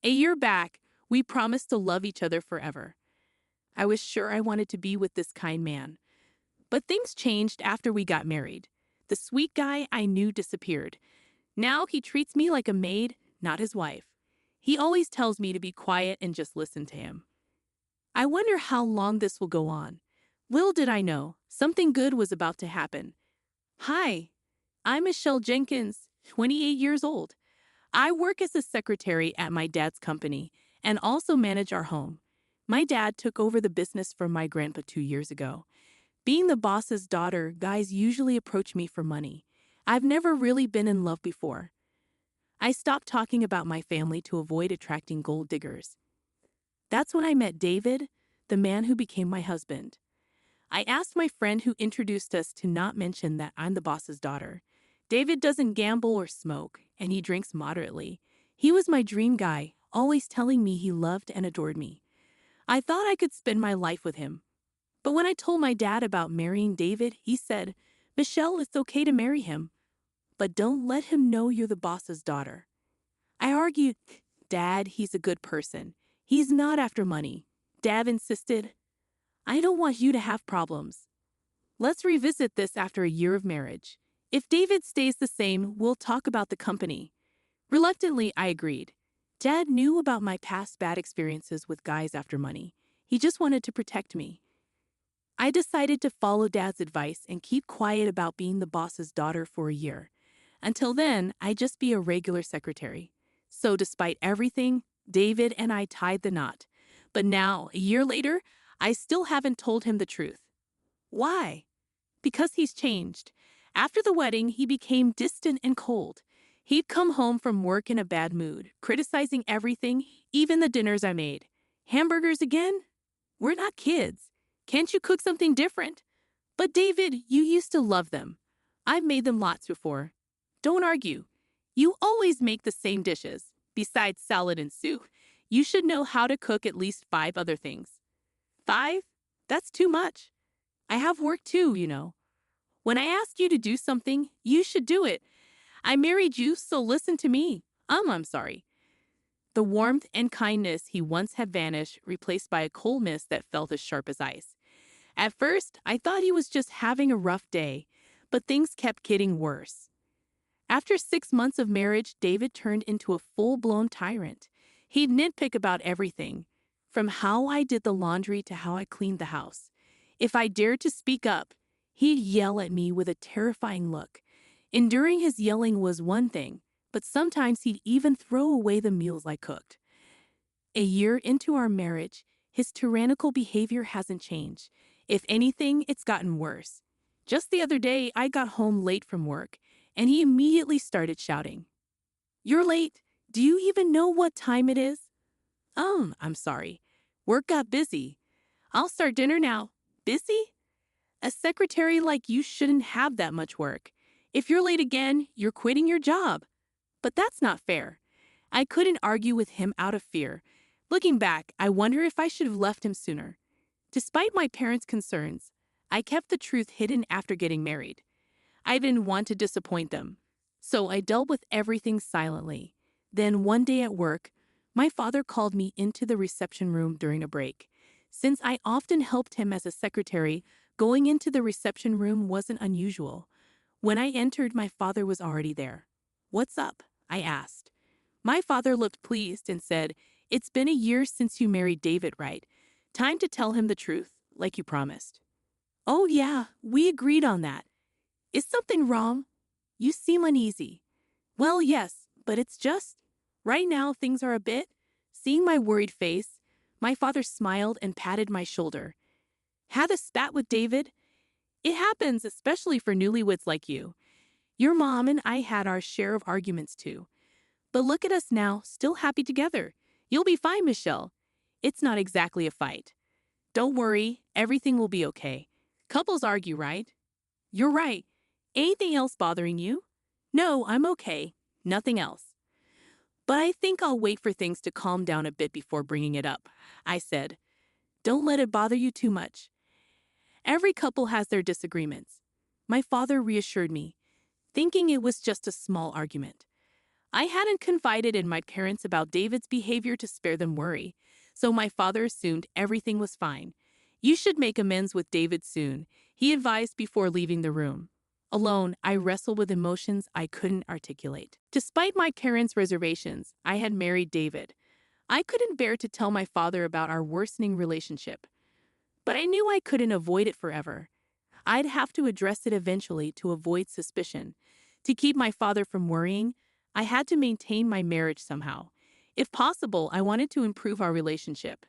A year back, we promised to love each other forever. I was sure I wanted to be with this kind man. But things changed after we got married. The sweet guy I knew disappeared. Now he treats me like a maid, not his wife. He always tells me to be quiet and just listen to him. I wonder how long this will go on. Little did I know, something good was about to happen. Hi, I'm Michelle Jenkins, 28 years old. I work as a secretary at my dad's company and also manage our home. My dad took over the business from my grandpa 2 years ago. Being the boss's daughter, guys usually approach me for money. I've never really been in love before. I stopped talking about my family to avoid attracting gold diggers. That's when I met David, the man who became my husband. I asked my friend who introduced us to not mention that I'm the boss's daughter. David doesn't gamble or smoke, and he drinks moderately. He was my dream guy, always telling me he loved and adored me. I thought I could spend my life with him. But when I told my dad about marrying David, he said, "Michelle, it's okay to marry him, but don't let him know you're the boss's daughter." I argued, "Dad, he's a good person. He's not after money." Dad insisted, "I don't want you to have problems. Let's revisit this after a year of marriage. If David stays the same, we'll talk about the company." Reluctantly, I agreed. Dad knew about my past bad experiences with guys after money. He just wanted to protect me. I decided to follow Dad's advice and keep quiet about being the boss's daughter for a year. Until then, I'd just be a regular secretary. So despite everything, David and I tied the knot. But now, a year later, I still haven't told him the truth. Why? Because he's changed. After the wedding, he became distant and cold. He'd come home from work in a bad mood, criticizing everything, even the dinners I made. "Hamburgers again? We're not kids. Can't you cook something different?" "But David, you used to love them. I've made them lots before." "Don't argue. You always make the same dishes. Besides salad and soup, you should know how to cook at least 5 other things." "5? That's too much. I have work too, you know. When I ask you to do something, you should do it. I married you, so listen to me. I'm sorry." The warmth and kindness he once had vanished, replaced by a coldness that felt as sharp as ice. At first, I thought he was just having a rough day, but things kept getting worse. After 6 months of marriage, David turned into a full-blown tyrant. He'd nitpick about everything, from how I did the laundry to how I cleaned the house. If I dared to speak up, he'd yell at me with a terrifying look. Enduring his yelling was one thing, but sometimes he'd even throw away the meals I cooked. A year into our marriage, his tyrannical behavior hasn't changed. If anything, it's gotten worse. Just the other day, I got home late from work, and he immediately started shouting, "You're late. Do you even know what time it is?" I'm sorry. Work got busy. I'll start dinner now." "Busy? A secretary like you shouldn't have that much work. If you're late again, you're quitting your job." But that's not fair. I couldn't argue with him out of fear. Looking back, I wonder if I should have left him sooner. Despite my parents' concerns, I kept the truth hidden after getting married. I didn't want to disappoint them, so I dealt with everything silently. Then one day at work, my father called me into the reception room during a break. Since I often helped him as a secretary, going into the reception room wasn't unusual. When I entered, my father was already there. "What's up?" I asked. My father looked pleased and said, "It's been a year since you married David, right? Time to tell him the truth, like you promised." "Oh yeah, we agreed on that. Is something wrong? You seem uneasy." "Well, yes, but it's just, right now things are a bit." Seeing my worried face, my father smiled and patted my shoulder. "Had a spat with David? It happens, especially for newlyweds like you. Your mom and I had our share of arguments too. But look at us now, still happy together. You'll be fine, Michelle. It's not exactly a fight. Don't worry, everything will be okay. Couples argue, right?" "You're right. Anything else bothering you?" "No, I'm okay. Nothing else." "But I think I'll wait for things to calm down a bit before bringing it up," I said. "Don't let it bother you too much. Every couple has their disagreements." My father reassured me, thinking it was just a small argument. I hadn't confided in my parents about David's behavior to spare them worry, so my father assumed everything was fine. You should make amends with David soon, he advised before leaving the room. Alone, I wrestled with emotions I couldn't articulate. Despite my parents' reservations, I had married David. I couldn't bear to tell my father about our worsening relationship, but I knew I couldn't avoid it forever. I'd have to address it eventually to avoid suspicion. To keep my father from worrying, I had to maintain my marriage somehow. If possible, I wanted to improve our relationship.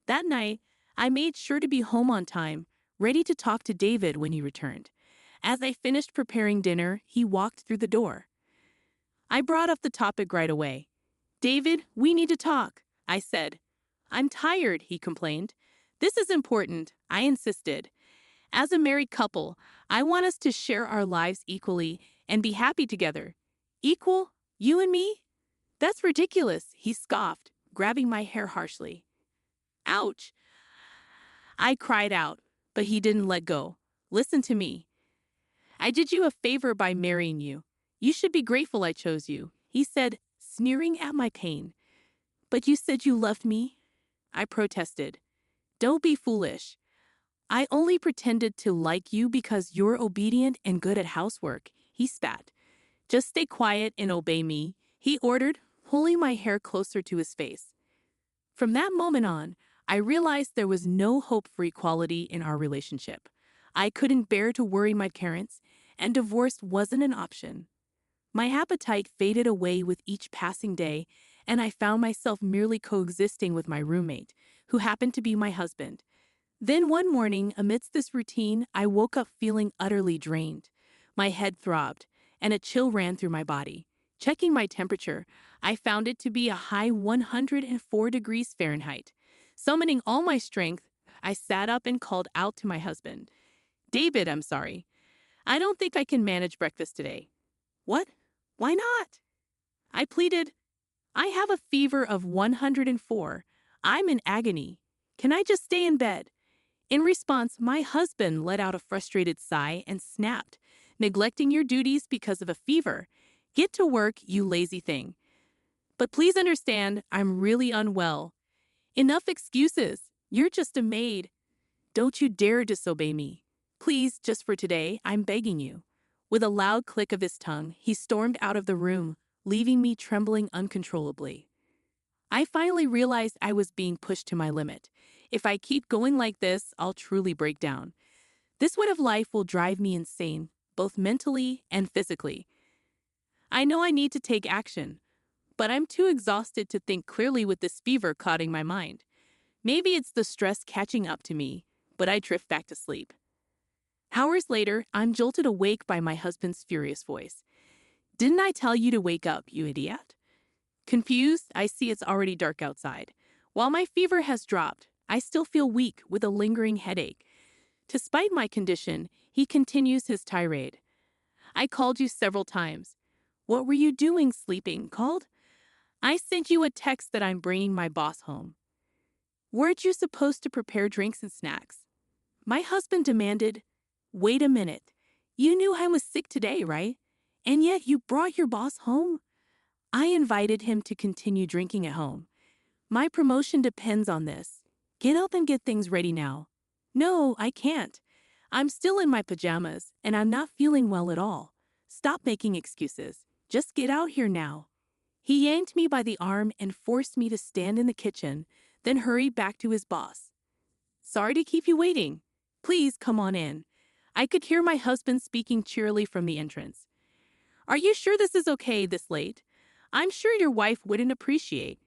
That night, I made sure to be home on time, ready to talk to David when he returned. As I finished preparing dinner, he walked through the door. I brought up the topic right away. "David, we need to talk," I said. "I'm tired," he complained. "This is important," I insisted. "As a married couple, I want us to share our lives equally and be happy together." "Equal? You and me? That's ridiculous," he scoffed, grabbing my hair harshly. "Ouch," I cried out, but he didn't let go. "Listen to me. I did you a favor by marrying you. You should be grateful I chose you," he said, sneering at my pain. "But you said you loved me," I protested. "Don't be foolish. I only pretended to like you because you're obedient and good at housework," he spat. "Just stay quiet and obey me," he ordered, pulling my hair closer to his face. From that moment on, I realized there was no hope for equality in our relationship. I couldn't bear to worry my parents, and divorce wasn't an option. My appetite faded away with each passing day, and I found myself merely coexisting with my roommate, who happened to be my husband. Then one morning, amidst this routine, I woke up feeling utterly drained. My head throbbed, and a chill ran through my body. Checking my temperature, I found it to be a high 104 degrees Fahrenheit. Summoning all my strength, I sat up and called out to my husband. "David, I'm sorry. I don't think I can manage breakfast today." "What? Why not?" I pleaded. "I have a fever of 104. I'm in agony. Can I just stay in bed?" In response, my husband let out a frustrated sigh and snapped. "Neglecting your duties because of a fever? Get to work, you lazy thing. But please understand, I'm really unwell. Enough excuses. You're just a maid. Don't you dare disobey me. Please, just for today, I'm begging you." With a loud click of his tongue, he stormed out of the room, leaving me trembling uncontrollably. I finally realized I was being pushed to my limit. If I keep going like this, I'll truly break down. This way of life will drive me insane, both mentally and physically. I know I need to take action, but I'm too exhausted to think clearly with this fever clouding my mind. Maybe it's the stress catching up to me, but I drift back to sleep. Hours later, I'm jolted awake by my husband's furious voice. "Didn't I tell you to wake up, you idiot?" Confused, I see it's already dark outside. While my fever has dropped, I still feel weak with a lingering headache. Despite my condition, he continues his tirade. "I called you several times. What were you doing sleeping? Called? I sent you a text that I'm bringing my boss home. Weren't you supposed to prepare drinks and snacks?" My husband demanded. "Wait a minute. You knew I was sick today, right? And yet you brought your boss home?" I invited him to continue drinking at home. "My promotion depends on this. Get up and get things ready now." "No, I can't. I'm still in my pajamas, and I'm not feeling well at all. Stop making excuses. Just get out here now." He yanked me by the arm and forced me to stand in the kitchen, then hurried back to his boss. "Sorry to keep you waiting. Please come on in." I could hear my husband speaking cheerily from the entrance. "Are you sure this is okay this late? I'm sure your wife wouldn't appreciate."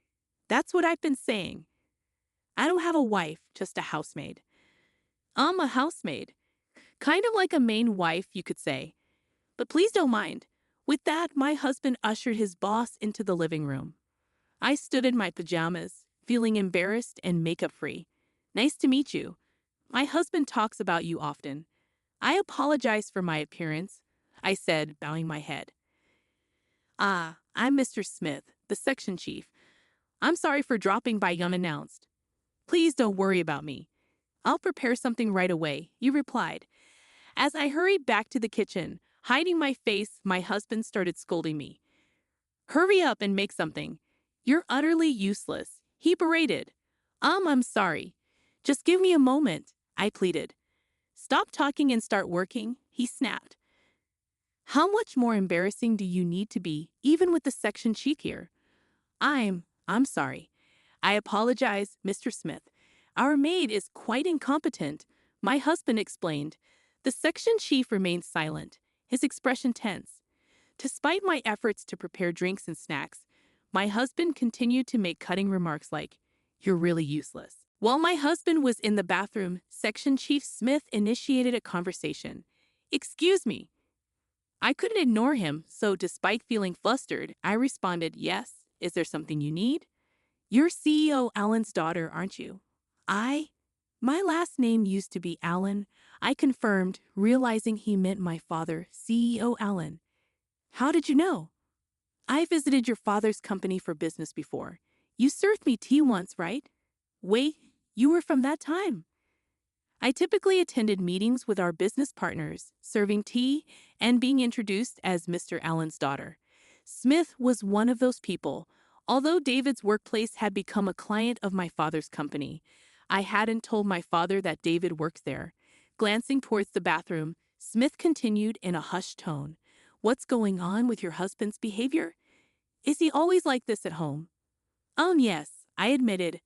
"That's what I've been saying. I don't have a wife, just a housemaid." "I'm a housemaid. Kind of like a main wife, you could say. But please don't mind." With that, my husband ushered his boss into the living room. I stood in my pajamas, feeling embarrassed and makeup-free. "Nice to meet you. My husband talks about you often." "I apologize for my appearance," I said, bowing my head. "Ah, I'm Mr. Smith, the section chief. I'm sorry for dropping by unannounced." "Please don't worry about me. I'll prepare something right away," you replied. As I hurried back to the kitchen, hiding my face, my husband started scolding me. Hurry up and make something. You're utterly useless, he berated. I'm sorry. Just give me a moment, I pleaded. Stop talking and start working, he snapped. How much more embarrassing do you need to be, even with the section chief here? I'm sorry. I apologize, Mr. Smith. Our maid is quite incompetent, my husband explained. The section chief remained silent, his expression tense. Despite my efforts to prepare drinks and snacks, my husband continued to make cutting remarks like, "You're really useless." While my husband was in the bathroom, Section Chief Smith initiated a conversation. "Excuse me." I couldn't ignore him, so despite feeling flustered, I responded, "Yes, is there something you need?" "You're CEO Allen's daughter, aren't you?" My last name used to be Allen, I confirmed, realizing he meant my father, CEO Allen. "How did you know?" "I visited your father's company for business before. You served me tea once, right?" "Wait, you were from that time?" I typically attended meetings with our business partners, serving tea and being introduced as Mr. Allen's daughter. Smith was one of those people. Although David's workplace had become a client of my father's company, I hadn't told my father that David worked there. Glancing towards the bathroom, Smith continued in a hushed tone. "What's going on with your husband's behavior? Is he always like this at home?" Yes, I admitted.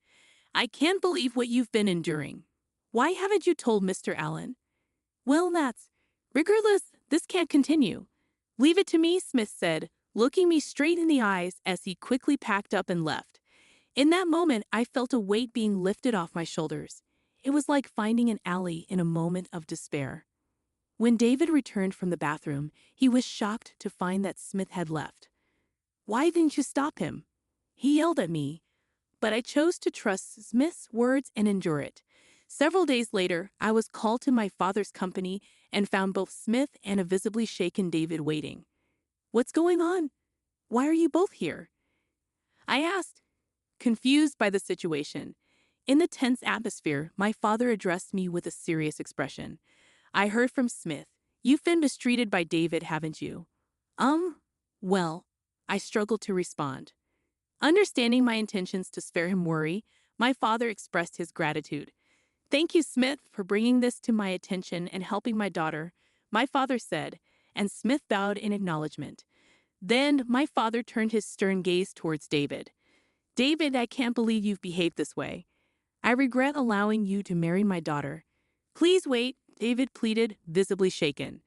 "I can't believe what you've been enduring. Why haven't you told Mr. Allen?" "Well, regardless, this can't continue." "Leave it to me," Smith said, looking me straight in the eyes as he quickly packed up and left. In that moment, I felt a weight being lifted off my shoulders. It was like finding an ally in a moment of despair. When David returned from the bathroom, he was shocked to find that Smith had left. "Why didn't you stop him?" He yelled at me, but I chose to trust Smith's words and endure it. Several days later, I was called to my father's company and found both Smith and a visibly shaken David waiting. "What's going on? Why are you both here?" I asked, confused by the situation. In the tense atmosphere, my father addressed me with a serious expression. "I heard from Smith. You've been mistreated by David, haven't you?" Well, I struggled to respond. Understanding my intentions to spare him worry, my father expressed his gratitude. "Thank you, Smith, for bringing this to my attention and helping my daughter," my father said, and Smith bowed in acknowledgement. Then my father turned his stern gaze towards David. "David, I can't believe you've behaved this way. I regret allowing you to marry my daughter." "Please wait," David pleaded, visibly shaken.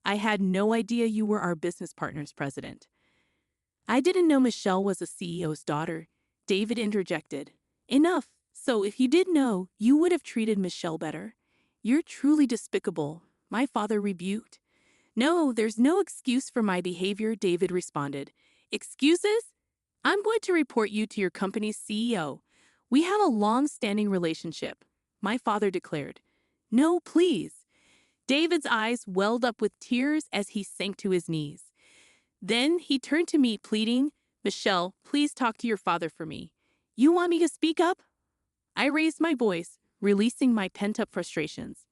"I had no idea you were our business partner's president." "I didn't know Michelle was a CEO's daughter," David interjected. "Enough. So if you did know, you would have treated Michelle better." "You're truly despicable," my father rebuked. "No, there's no excuse for my behavior," David responded. "Excuses? I'm going to report you to your company's CEO. We have a long-standing relationship," my father declared. "No, please." David's eyes welled up with tears as he sank to his knees. Then he turned to me, pleading, "Michelle, please talk to your father for me." "You want me to speak up?" I raised my voice, releasing my pent-up frustrations.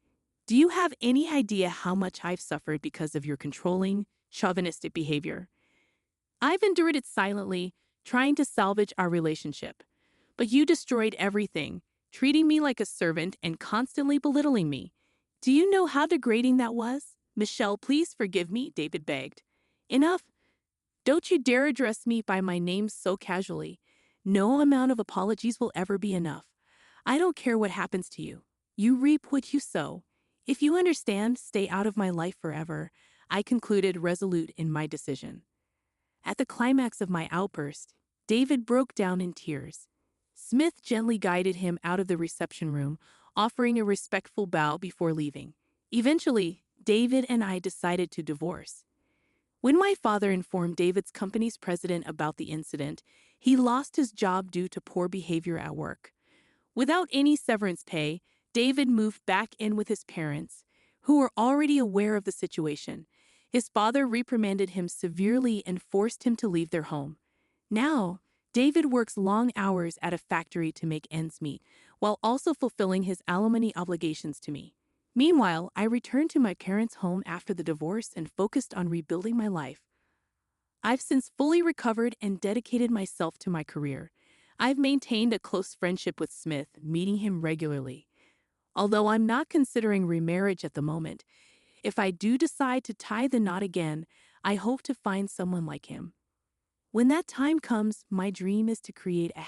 "Do you have any idea how much I've suffered because of your controlling, chauvinistic behavior? I've endured it silently, trying to salvage our relationship. But you destroyed everything, treating me like a servant and constantly belittling me. Do you know how degrading that was?" "Michelle, please forgive me," David begged. "Enough. Don't you dare address me by my name so casually. No amount of apologies will ever be enough. I don't care what happens to you. You reap what you sow. If you understand, stay out of my life forever," I concluded, resolute in my decision. At the climax of my outburst, David broke down in tears. Smith gently guided him out of the reception room, offering a respectful bow before leaving. Eventually, David and I decided to divorce. When my father informed David's company's president about the incident, he lost his job due to poor behavior at work. Without any severance pay, David moved back in with his parents, who were already aware of the situation. His father reprimanded him severely and forced him to leave their home. Now, David works long hours at a factory to make ends meet, while also fulfilling his alimony obligations to me. Meanwhile, I returned to my parents' home after the divorce and focused on rebuilding my life. I've since fully recovered and dedicated myself to my career. I've maintained a close friendship with Smith, meeting him regularly. Although I'm not considering remarriage at the moment, if I do decide to tie the knot again, I hope to find someone like him. When that time comes, my dream is to create a